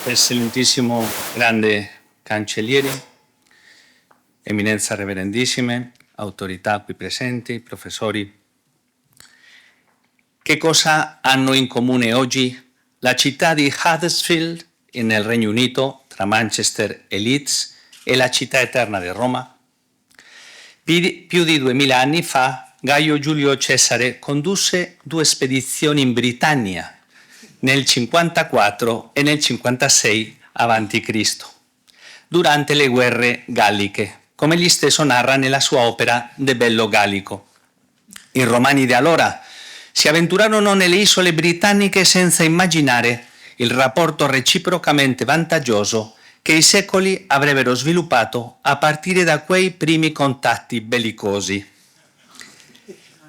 Eccellentissimo grande cancelliere, eminenza reverendissime, autorità qui presenti, professori. Che cosa hanno in comune oggi la città di Huddersfield nel Regno Unito, tra Manchester e Leeds, e la città eterna di Roma? Più di 2000 anni fa Gaio Giulio Cesare condusse 2 spedizioni in Britannia, nel 54 e nel 56 a.C., durante le guerre galliche, come egli stesso narra nella sua opera De Bello Gallico. I romani di allora si avventurarono nelle isole britanniche senza immaginare il rapporto reciprocamente vantaggioso che i secoli avrebbero sviluppato a partire da quei primi contatti bellicosi.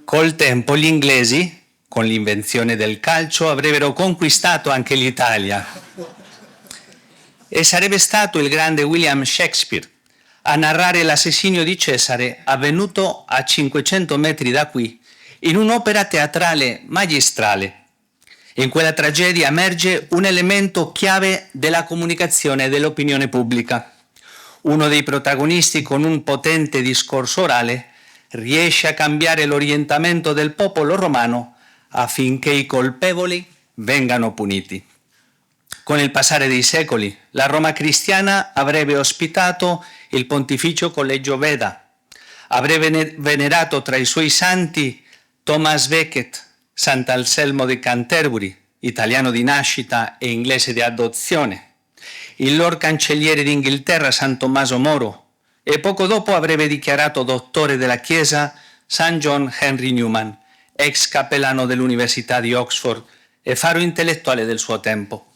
Col tempo gli inglesi, con l'invenzione del calcio, avrebbero conquistato anche l'Italia. E sarebbe stato il grande William Shakespeare a narrare l'assassinio di Cesare avvenuto a 500 metri da qui, in un'opera teatrale magistrale. In quella tragedia emerge un elemento chiave della comunicazione dell'opinione pubblica. Uno dei protagonisti, con un potente discorso orale, riesce a cambiare l'orientamento del popolo romano affinché i colpevoli vengano puniti. Con il passare dei secoli, la Roma cristiana avrebbe ospitato il Pontificio Collegio Veda, avrebbe venerato tra i suoi santi Thomas Becket, Sant'Anselmo di Canterbury, italiano di nascita e inglese di adozione, il Lord Cancelliere d'Inghilterra San Tommaso Moro, e poco dopo avrebbe dichiarato dottore della Chiesa San John Henry Newman, ex cappellano dell'Università di Oxford e faro intellettuale del suo tempo.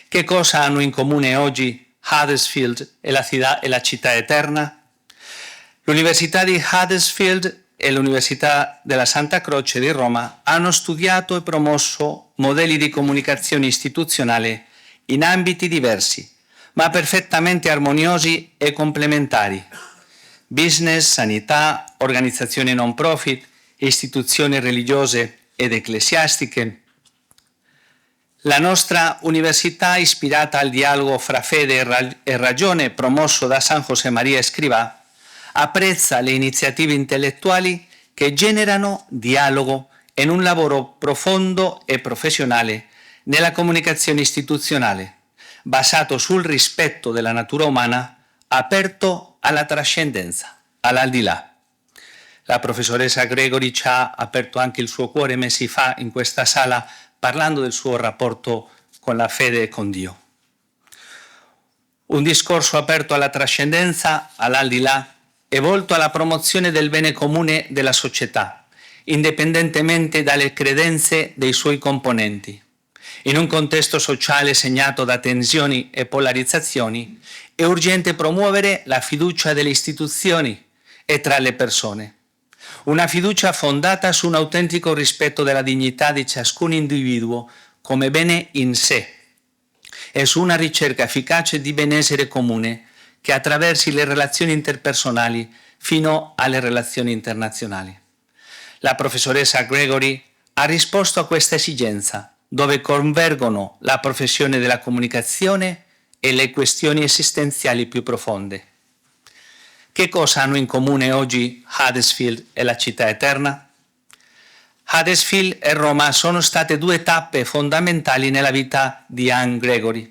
Che cosa hanno in comune oggi Huddersfield e la città eterna? L'Università di Huddersfield e l'Università della Santa Croce di Roma hanno studiato e promosso modelli di comunicazione istituzionale in ambiti diversi, ma perfettamente armoniosi e complementari: business, sanità, organizzazioni non profit, istituzioni religiose ed ecclesiastiche. La nostra università, ispirata al dialogo fra fede e ragione promosso da San José María Escrivá, apprezza le iniziative intellettuali che generano dialogo in un lavoro profondo e professionale nella comunicazione istituzionale, basato sul rispetto della natura umana, aperto alla trascendenza, all'aldilà. La professoressa Gregory ci ha aperto anche il suo cuore mesi fa in questa sala, parlando del suo rapporto con la fede e con Dio. Un discorso aperto alla trascendenza, all'aldilà, è volto alla promozione del bene comune della società, indipendentemente dalle credenze dei suoi componenti. In un contesto sociale segnato da tensioni e polarizzazioni, è urgente promuovere la fiducia delle istituzioni e tra le persone. Una fiducia fondata su un autentico rispetto della dignità di ciascun individuo come bene in sé e su una ricerca efficace di benessere comune che attraversi le relazioni interpersonali fino alle relazioni internazionali. La professoressa Gregory ha risposto a questa esigenza, dove convergono la professione della comunicazione e le questioni esistenziali più profonde. Che cosa hanno in comune oggi Huddersfield e la città eterna? Huddersfield e Roma sono state 2 tappe fondamentali nella vita di Anne Gregory.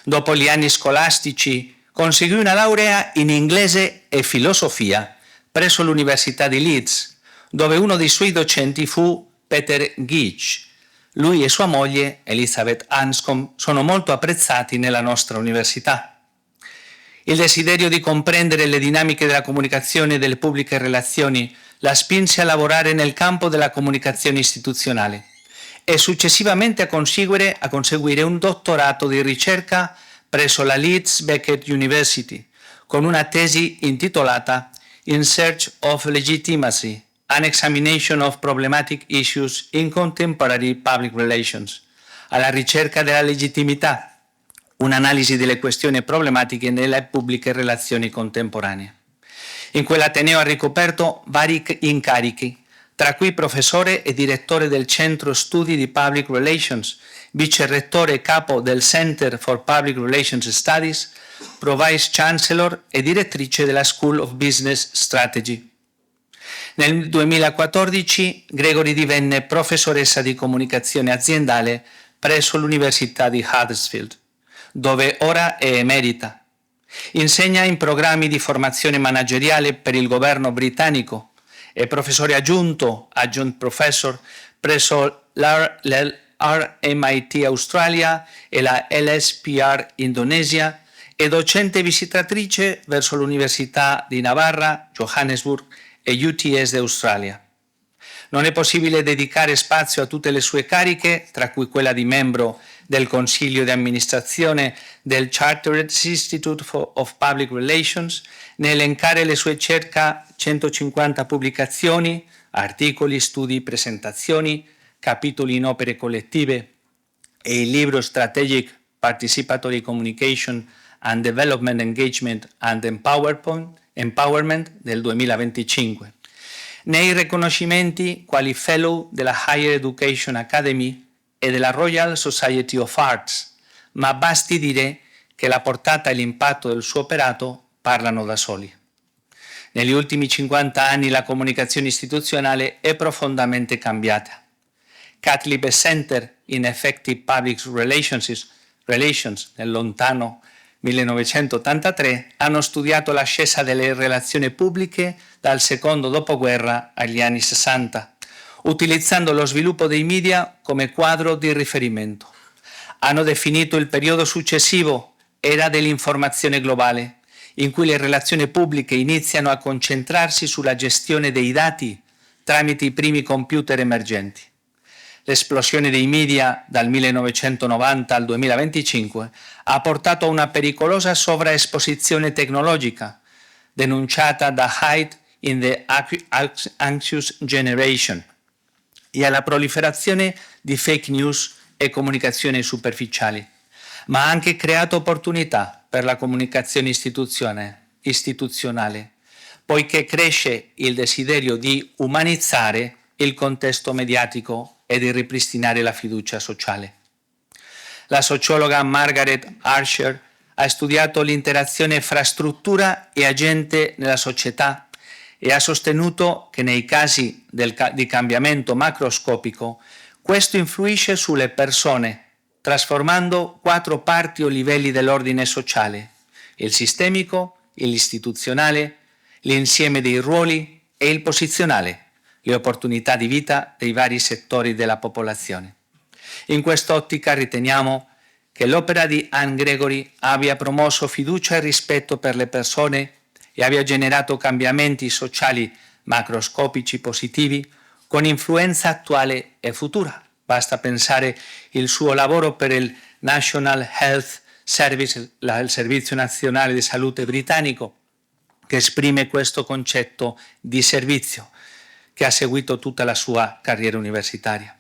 Dopo gli anni scolastici conseguì una laurea in inglese e filosofia presso l'Università di Leeds, dove uno dei suoi docenti fu Peter Geach. Lui e sua moglie, Elizabeth Anscombe, sono molto apprezzati nella nostra università. Il desiderio di comprendere le dinamiche della comunicazione e delle pubbliche relazioni la spinse a lavorare nel campo della comunicazione istituzionale e successivamente a conseguire un dottorato di ricerca presso la Leeds Beckett University con una tesi intitolata In Search of Legitimacy, an Examination of Problematic Issues in Contemporary Public Relations, alla ricerca della legittimità, un'analisi delle questioni problematiche nelle pubbliche relazioni contemporanee. In quell'ateneo ha ricoperto vari incarichi, tra cui professore e direttore del Centro Studi di Public Relations, vicerettore capo del Center for Public Relations Studies, pro-vice chancellor e direttrice della School of Business Strategy. Nel 2014 Gregory divenne professoressa di comunicazione aziendale presso l'Università di Huddersfield, dove ora è emerita. Insegna in programmi di formazione manageriale per il governo britannico, è professore aggiunto, adjunct professor, presso l'RMIT Australia e la LSPR Indonesia e docente visitatrice verso l'Università di Navarra, Johannesburg e UTS d'Australia. Non è possibile dedicare spazio a tutte le sue cariche, tra cui quella di membro del Consiglio di amministrazione del Chartered Institute of Public Relations, né elencare le sue circa 150 pubblicazioni, articoli, studi, presentazioni, capitoli in opere collettive e il libro Strategic Participatory Communication and Development Engagement and Empowerment del 2025. Nei riconoscimenti quali Fellow della Higher Education Academy e della Royal Society of Arts, ma basti dire che la portata e l'impatto del suo operato parlano da soli. Negli ultimi 50 anni la comunicazione istituzionale è profondamente cambiata. Catlib e Center in Effective Public Relations nel lontano 1983 hanno studiato l'ascesa delle relazioni pubbliche dal secondo dopoguerra agli anni 60, utilizzando lo sviluppo dei media come quadro di riferimento. Hanno definito il periodo successivo era dell'informazione globale, in cui le relazioni pubbliche iniziano a concentrarsi sulla gestione dei dati tramite i primi computer emergenti. L'esplosione dei media dal 1990 al 2025 ha portato a una pericolosa sovraesposizione tecnologica, denunciata da Hyde in the Anxious Generation, e alla proliferazione di fake news e comunicazioni superficiali, ma ha anche creato opportunità per la comunicazione istituzionale, poiché cresce il desiderio di umanizzare il contesto mediatico e di ripristinare la fiducia sociale. La sociologa Margaret Archer ha studiato l'interazione fra struttura e agente nella società e ha sostenuto che nei casi di cambiamento macroscopico questo influisce sulle persone, trasformando 4 parti o livelli dell'ordine sociale: il sistemico, l'istituzionale, l'insieme dei ruoli e il posizionale, le opportunità di vita dei vari settori della popolazione. In quest'ottica riteniamo che l'opera di Anne Gregory abbia promosso fiducia e rispetto per le persone e abbia generato cambiamenti sociali macroscopici positivi con influenza attuale e futura. Basta pensare il suo lavoro per il National Health Service, il Servizio Nazionale di Salute britannico, che esprime questo concetto di servizio, che ha seguito tutta la sua carriera universitaria.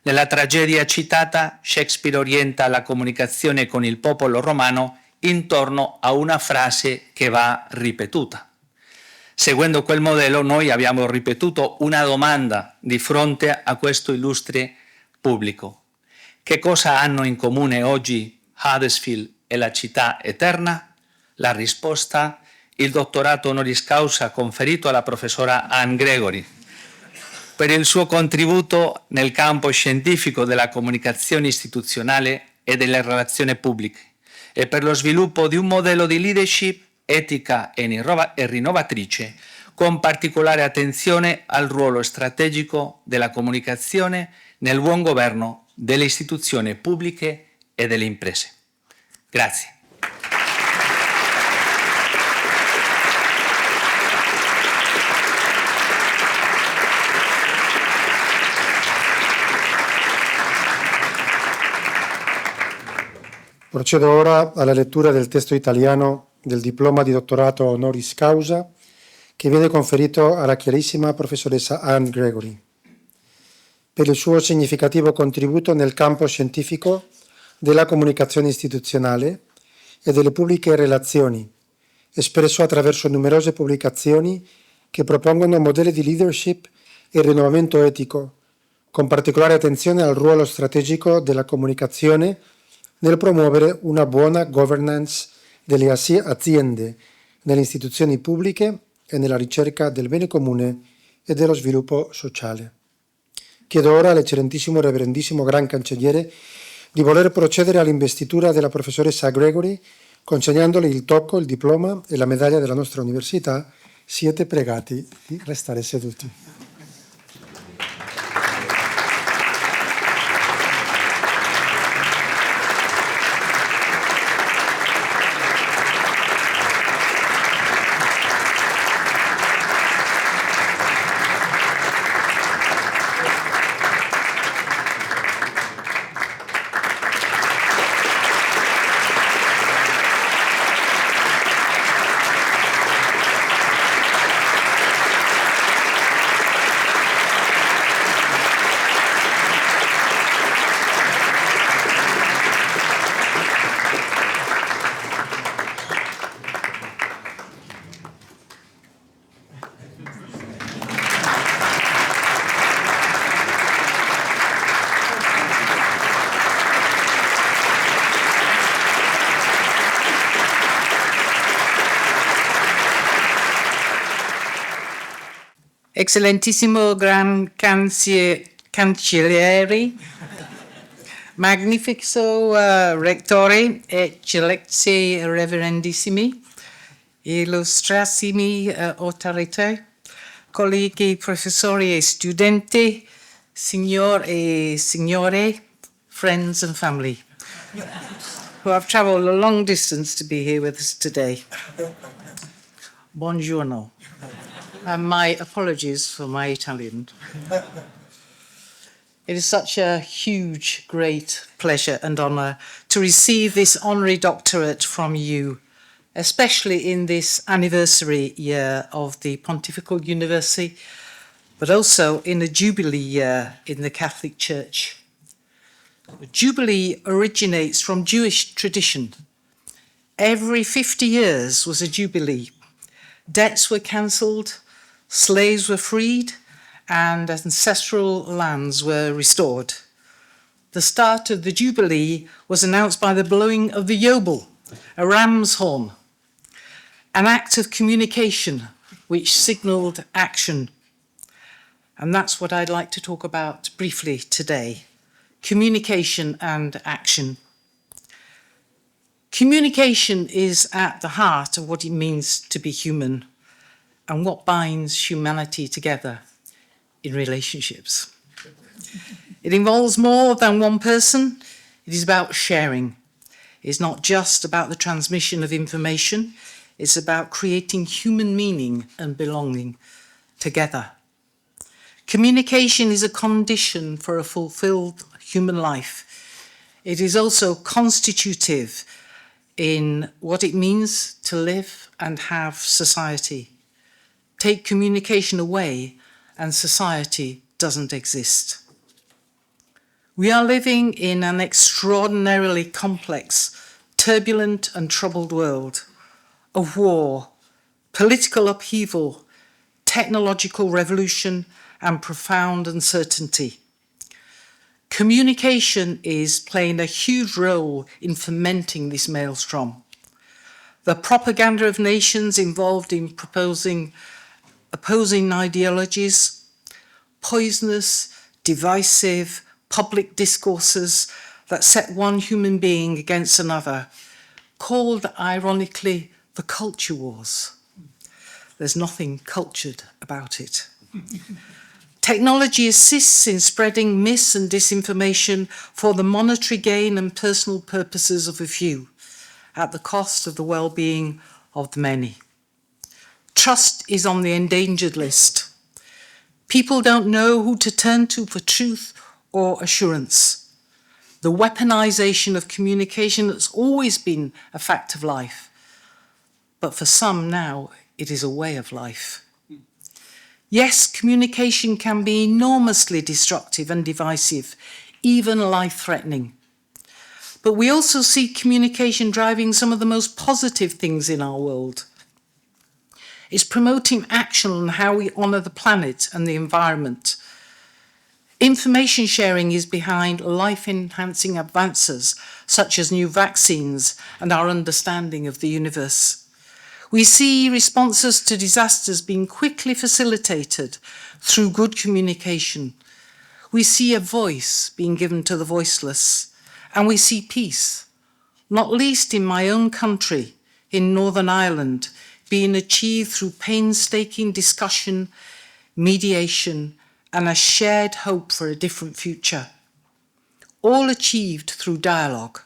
Nella tragedia citata, Shakespeare orienta la comunicazione con il popolo romano intorno a una frase che va ripetuta. Seguendo quel modello, noi abbiamo ripetuto una domanda di fronte a questo illustre pubblico. Che cosa hanno in comune oggi Huddersfield e la città eterna? La risposta: il dottorato honoris causa conferito alla professora Anne Gregory per il suo contributo nel campo scientifico della comunicazione istituzionale e delle relazioni pubbliche e per lo sviluppo di un modello di leadership etica e rinnovatrice, con particolare attenzione al ruolo strategico della comunicazione nel buon governo delle istituzioni pubbliche e delle imprese. Grazie. Procedo ora alla lettura del testo italiano del diploma di dottorato honoris causa che viene conferito alla chiarissima professoressa Anne Gregory per il suo significativo contributo nel campo scientifico della comunicazione istituzionale e delle pubbliche relazioni, espresso attraverso numerose pubblicazioni che propongono modelli di leadership e il rinnovamento etico, con particolare attenzione al ruolo strategico della comunicazione nel promuovere una buona governance delle aziende, nelle istituzioni pubbliche e nella ricerca del bene comune e dello sviluppo sociale. Chiedo ora all'eccellentissimo reverendissimo Gran Cancelliere di voler procedere all'investitura della professoressa Gregory, consegnandole il tocco, il diploma e la medaglia della nostra università. Siete pregati di restare seduti. Eccellentissimo Gran Cancelliere, magnifico Rectore, eccellenze reverendissimi, illustrissimi autorità, colleghi professori e studenti, signor e signore, friends and family, who have traveled a long distance to be here with us today. Buongiorno. And my apologies for my Italian. It is such a huge, great pleasure and honour to receive this honorary doctorate from you, especially in this anniversary year of the Pontifical University, but also in a Jubilee year in the Catholic Church. Jubilee originates from Jewish tradition. Every 50 years was a Jubilee. Debts were cancelled, slaves were freed, and ancestral lands were restored. The start of the Jubilee was announced by the blowing of the yobel, a ram's horn, an act of communication which signalled action. And that's what I'd like to talk about briefly today, communication and action. Communication is at the heart of what it means to be human and what binds humanity together in relationships. It involves more than one person. It is about sharing. It's not just about the transmission of information. It's about creating human meaning and belonging together. Communication is a condition for a fulfilled human life. It is also constitutive in what it means to live and have society. Take communication away and society doesn't exist. We are living in an extraordinarily complex, turbulent and troubled world of war, political upheaval, technological revolution and profound uncertainty. Communication is playing a huge role in fermenting this maelstrom. The propaganda of nations involved in opposing ideologies, poisonous, divisive, public discourses that set one human being against another, called ironically the culture wars. There's nothing cultured about it. Technology assists in spreading mis- and disinformation for the monetary gain and personal purposes of a few, at the cost of the well-being of the many. Trust is on the endangered list. People don't know who to turn to for truth or assurance. The weaponization of communication has always been a fact of life, but for some now it is a way of life. Yes, communication can be enormously destructive and divisive, even life-threatening. But we also see communication driving some of the most positive things in our world. It's promoting action on how we honour the planet and the environment. Information sharing is behind life-enhancing advances, such as new vaccines and our understanding of the universe. We see responses to disasters being quickly facilitated through good communication. We see a voice being given to the voiceless, and we see peace, not least in my own country, in Northern Ireland, being achieved through painstaking discussion, mediation, and a shared hope for a different future. All achieved through dialogue,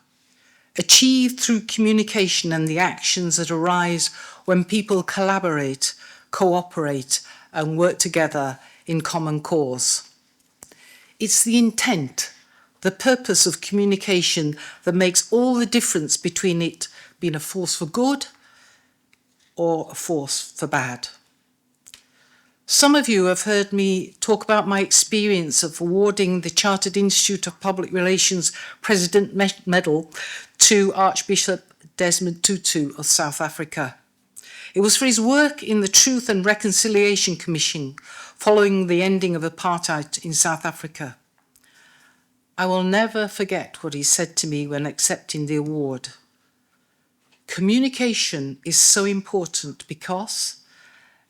achieved through communication and the actions that arise when people collaborate, cooperate, and work together in common cause. It's the intent, the purpose of communication that makes all the difference between it being a force for good or a force for bad. Some of you have heard me talk about my experience of awarding the Chartered Institute of Public Relations President Medal to Archbishop Desmond Tutu of South Africa. It was for his work in the Truth and Reconciliation Commission following the ending of apartheid in South Africa. I will never forget what he said to me when accepting the award. Communication is so important because,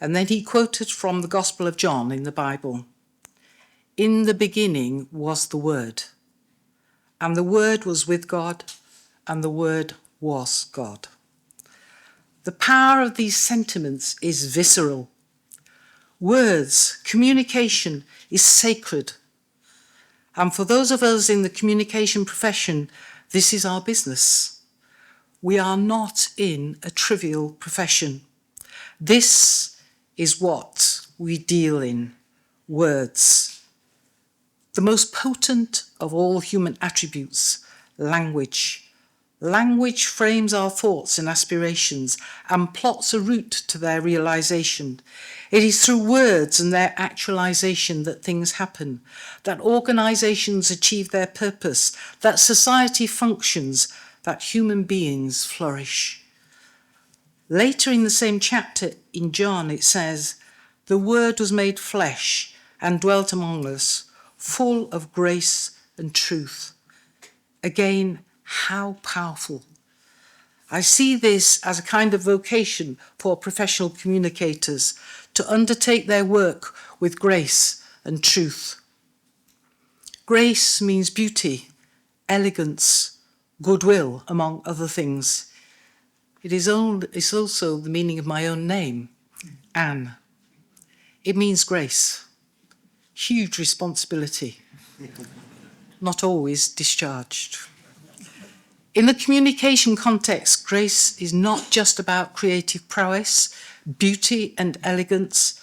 and then he quoted from the Gospel of John in the Bible, "In the beginning was the Word, and the Word was with God, and the Word was God." The power of these sentiments is visceral. Words, communication is sacred. And for those of us in the communication profession, this is our business. We are not in a trivial profession. This is what we deal in, words. The most potent of all human attributes, language. Language frames our thoughts and aspirations and plots a route to their realization. It is through words and their actualization that things happen, that organizations achieve their purpose, that society functions, that human beings flourish. Later in the same chapter in John, it says, "The Word was made flesh and dwelt among us, full of grace and truth." Again, how powerful. I see this as a kind of vocation for professional communicators to undertake their work with grace and truth. Grace means beauty, elegance, goodwill, among other things. It's also the meaning of my own name, Anne. It means grace, huge responsibility, not always discharged. In the communication context, grace is not just about creative prowess, beauty and elegance,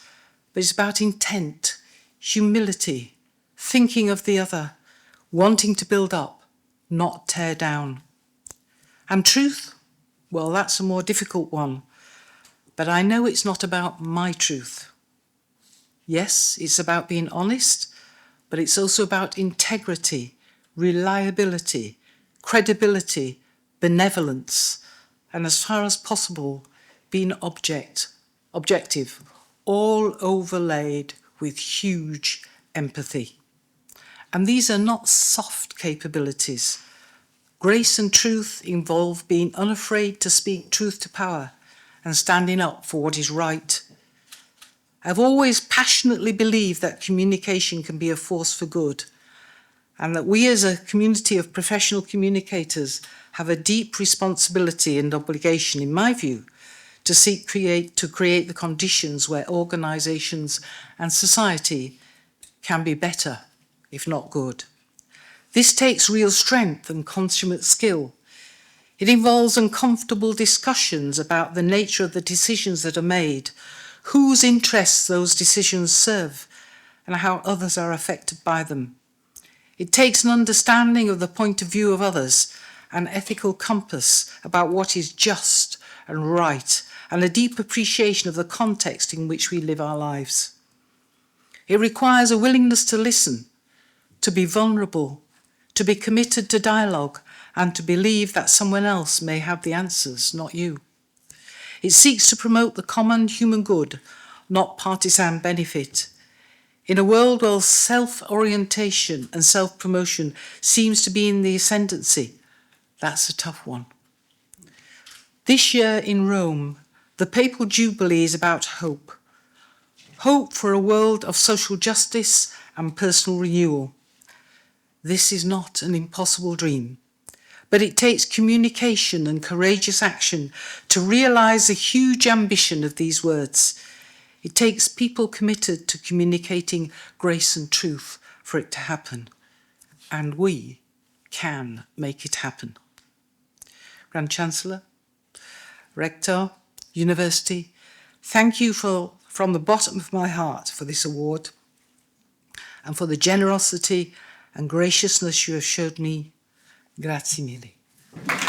but it's about intent, humility, thinking of the other, wanting to build up, not tear down. And truth? Well, that's a more difficult one, but I know it's not about my truth. Yes, it's about being honest, but it's also about integrity, reliability, credibility, benevolence, and as far as possible, being objective, all overlaid with huge empathy. And these are not soft capabilities. Grace and truth involve being unafraid to speak truth to power and standing up for what is right. I've always passionately believed that communication can be a force for good, and that we as a community of professional communicators have a deep responsibility and obligation, in my view, to create the conditions where organisations and society can be better, if not good. This takes real strength and consummate skill. It involves uncomfortable discussions about the nature of the decisions that are made, whose interests those decisions serve, and how others are affected by them. It takes an understanding of the point of view of others, an ethical compass about what is just and right, and a deep appreciation of the context in which we live our lives. It requires a willingness to listen, to be vulnerable, to be committed to dialogue, and to believe that someone else may have the answers, not you. It seeks to promote the common human good, not partisan benefit. In a world where self-orientation and self-promotion seems to be in the ascendancy, that's a tough one. This year in Rome, the Papal Jubilee is about hope. Hope for a world of social justice and personal renewal. This is not an impossible dream, but it takes communication and courageous action to realise the huge ambition of these words. It takes people committed to communicating grace and truth for it to happen. And we can make it happen. Grand Chancellor, Rector, University, thank you from the bottom of my heart for this award and for the generosity and graciousness you have showed me. Grazie mille.